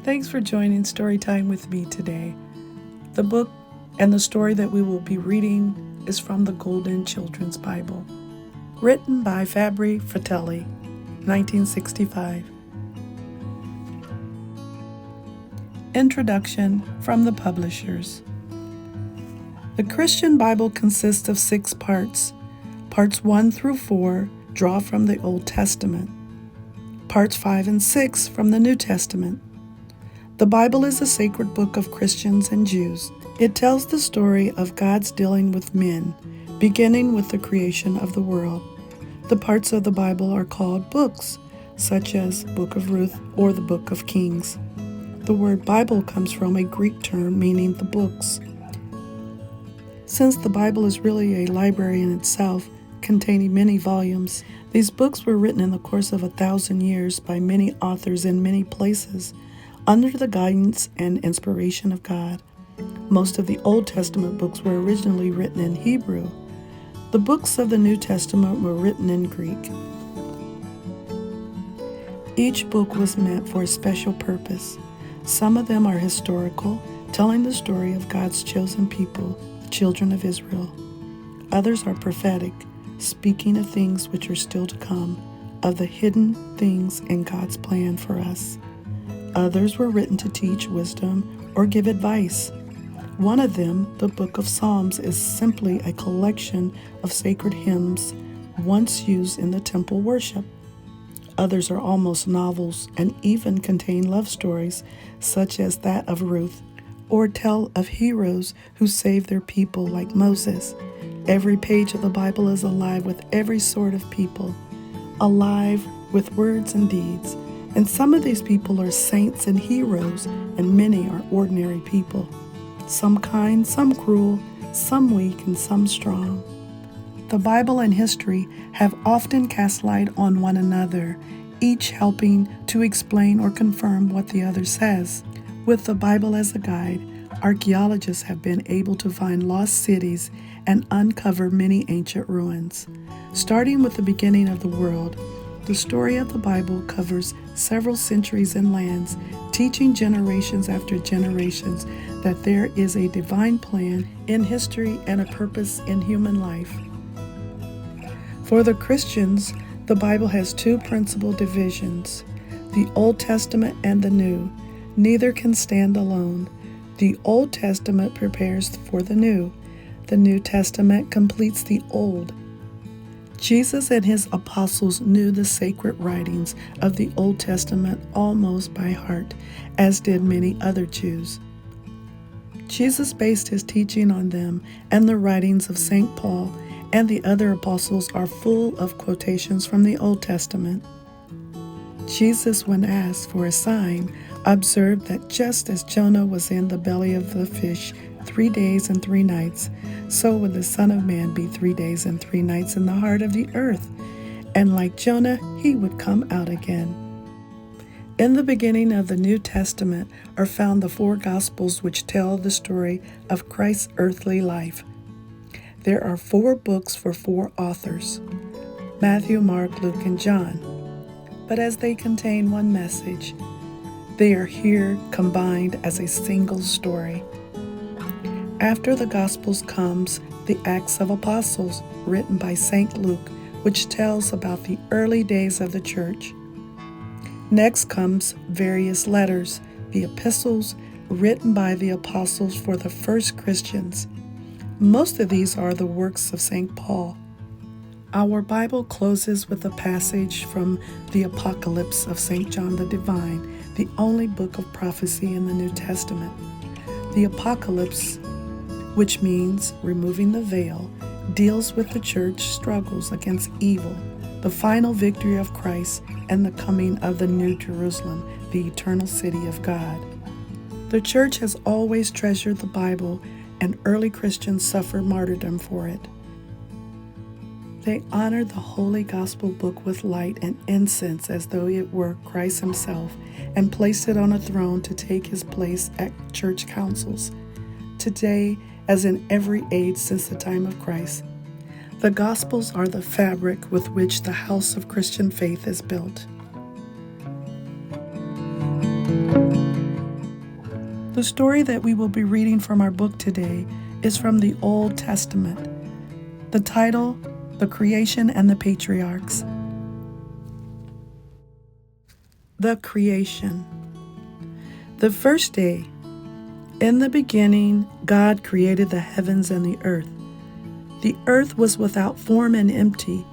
Thanks for joining Storytime with me today. The book and the story that we will be reading is from the Golden Children's Bible, written by Fabri Fratelli, 1965. Introduction from the publishers. The Christian Bible consists of 6 parts. Parts 1 through 4 draw from the Old Testament. Parts 5 and 6 from the New Testament. The Bible is a sacred book of Christians and Jews. It tells the story of God's dealing with men, beginning with the creation of the world. The parts of the Bible are called books, such as Book of Ruth or the Book of Kings. The word Bible comes from a Greek term meaning the books. Since the Bible is really a library in itself, containing many volumes, these books were written in the course of 1,000 years by many authors in many places, under the guidance and inspiration of God. Most of the Old Testament books were originally written in Hebrew. The books of the New Testament were written in Greek. Each book was meant for a special purpose. Some of them are historical, telling the story of God's chosen people, the children of Israel. Others are prophetic, speaking of things which are still to come, of the hidden things in God's plan for us. Others were written to teach wisdom or give advice. One of them, the Book of Psalms, is simply a collection of sacred hymns once used in the temple worship. Others are almost novels and even contain love stories, such as that of Ruth, or tell of heroes who saved their people like Moses. Every page of the Bible is alive with every sort of people, alive with words and deeds. And some of these people are saints and heroes, and many are ordinary people. Some kind, some cruel, some weak, and some strong. The Bible and history have often cast light on one another, each helping to explain or confirm what the other says. With the Bible as a guide, archaeologists have been able to find lost cities and uncover many ancient ruins. Starting with the beginning of the world, the story of the Bible covers several centuries and lands, teaching generations after generations that there is a divine plan in history and a purpose in human life. For the Christians, the Bible has 2 principal divisions, the Old Testament and the New. Neither can stand alone. The Old Testament prepares for the New. The New Testament completes the Old. Jesus and his apostles knew the sacred writings of the Old Testament almost by heart, as did many other Jews. Jesus based his teaching on them, and the writings of St. Paul and the other apostles are full of quotations from the Old Testament. Jesus, when asked for a sign, observed that just as Jonah was in the belly of the fish 3 days and 3 nights, so would the Son of Man be 3 days and 3 nights in the heart of the earth. And like Jonah, he would come out again. In the beginning of the New Testament are found the 4 Gospels which tell the story of Christ's earthly life. There are 4 books for 4 authors, Matthew, Mark, Luke, and John. But as they contain one message, they are here combined as a single story. After the Gospels comes the Acts of Apostles, written by St. Luke, which tells about the early days of the church. Next comes various letters, the epistles, written by the apostles for the first Christians. Most of these are the works of St. Paul. Our Bible closes with a passage from the Apocalypse of St. John the Divine, the only book of prophecy in the New Testament. The Apocalypse, which means removing the veil, deals with the church struggles against evil, the final victory of Christ, and the coming of the New Jerusalem, the eternal city of God. The church has always treasured the Bible, and early Christians suffered martyrdom for it. They honored the Holy Gospel book with light and incense as though it were Christ himself, and placed it on a throne to take his place at church councils. Today, as in every age since the time of Christ, the Gospels are the fabric with which the house of Christian faith is built. The story that we will be reading from our book today is from the Old Testament. The title, The Creation and the Patriarchs. The Creation. The first day. In the beginning, God created the heavens and the earth. The earth was without form and empty.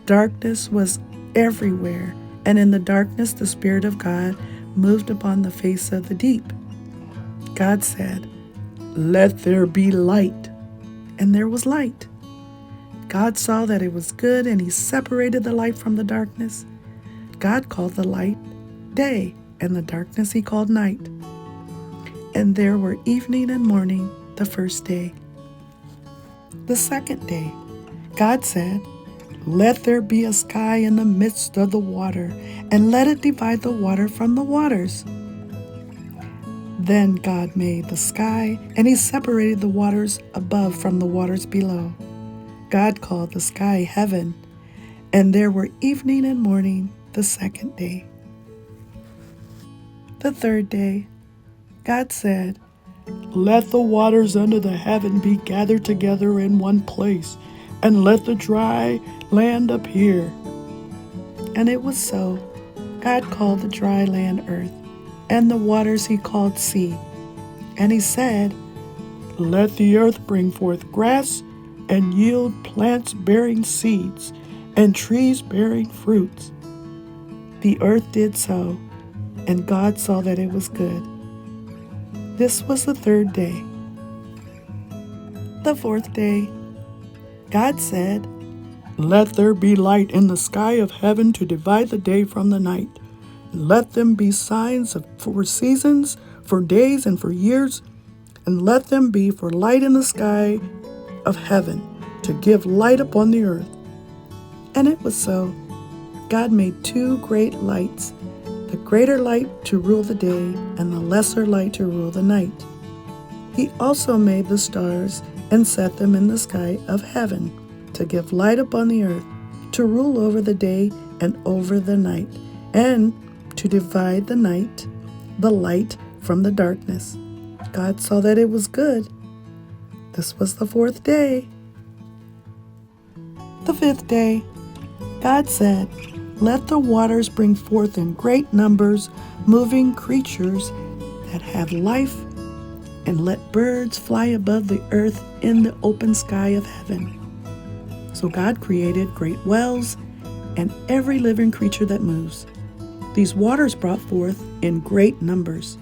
Darkness was everywhere, and in the darkness the Spirit of God moved upon the face of the deep. God said, "Let there be light." And there was light. God saw that it was good, and He separated the light from the darkness. God called the light day, and the darkness He called night. And there were evening and morning the first day. The second day, God said, "Let there be a sky in the midst of the water, and let it divide the water from the waters." Then God made the sky, and He separated the waters above from the waters below. God called the sky heaven, and there were evening and morning the second day. The third day, God said, "Let the waters under the heaven be gathered together in one place, and let the dry land appear." And it was so. God called the dry land earth, and the waters He called sea. And He said, "Let the earth bring forth grass, and yield plants bearing seeds, and trees bearing fruits." The earth did so, and God saw that it was good. This was the third day. The fourth day, God said, "Let there be light in the sky of heaven to divide the day from the night. Let them be signs for seasons, for days, and for years, and let them be for light in the sky of heaven, to give light upon the earth." And it was so. God made two great lights, the greater light to rule the day, and the lesser light to rule the night. He also made the stars and set them in the sky of heaven, to give light upon the earth, to rule over the day and over the night, and to divide the night, the light from the darkness. God saw that it was good. This was the fourth day. The fifth day, God said, "Let the waters bring forth in great numbers moving creatures that have life, and let birds fly above the earth in the open sky of heaven." So God created great whales and every living creature that moves. These waters brought forth in great numbers.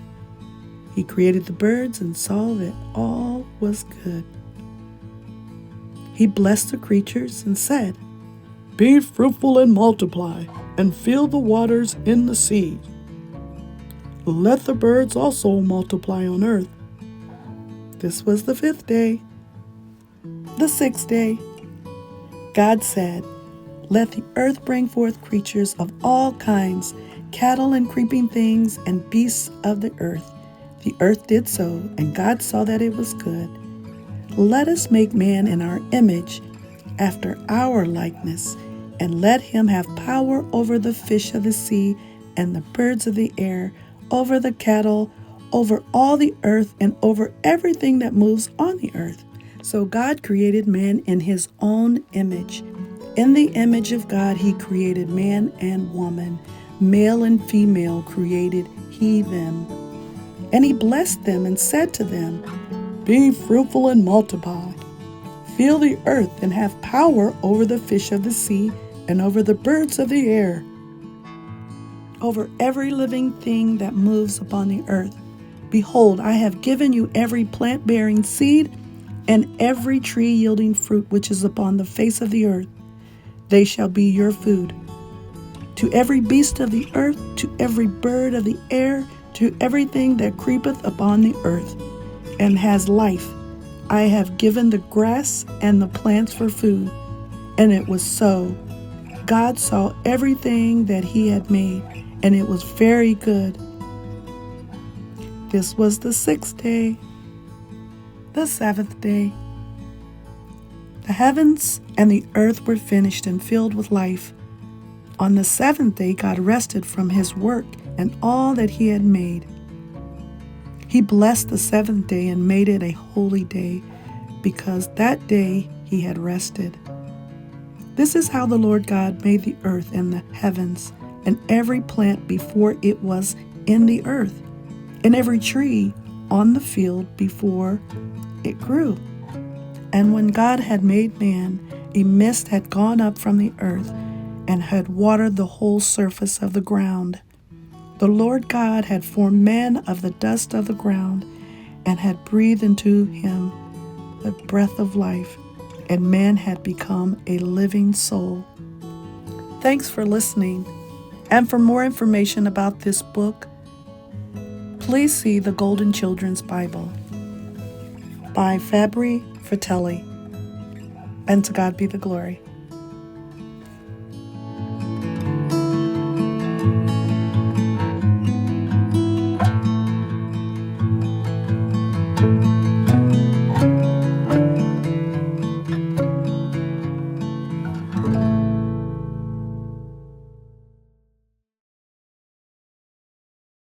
He created the birds and saw that all was good. He blessed the creatures and said, "Be fruitful and multiply, and fill the waters in the sea. Let the birds also multiply on earth." This was the fifth day. The sixth day, God said, "Let the earth bring forth creatures of all kinds, cattle and creeping things and beasts of the earth." The earth did so, and God saw that it was good. "Let us make man in our image, after our likeness, and let him have power over the fish of the sea and the birds of the air, over the cattle, over all the earth, and over everything that moves on the earth." So God created man in His own image. In the image of God He created man and woman. Male and female created He them. And He blessed them and said to them, "Be fruitful and multiply. Fill the earth and have power over the fish of the sea and over the birds of the air, over every living thing that moves upon the earth. Behold, I have given you every plant bearing seed and every tree yielding fruit which is upon the face of the earth. They shall be your food. To every beast of the earth, to every bird of the air, to everything that creepeth upon the earth and has life, I have given the grass and the plants for food." And it was so. God saw everything that He had made, and it was very good. This was the sixth day. The seventh day. The heavens and the earth were finished and filled with life. On the seventh day God rested from His work and all that He had made. He blessed the seventh day and made it a holy day, because that day he had rested. This is how the Lord God made the earth and the heavens, and every plant before it was in the earth, and every tree on the field before it grew. And when God had made man, a mist had gone up from the earth and had watered the whole surface of the ground. The Lord God had formed man of the dust of the ground and had breathed into him the breath of life, and man had become a living soul. Thanks for listening. And for more information about this book, please see the Golden Children's Bible by Fabri Fratelli. And to God be the glory.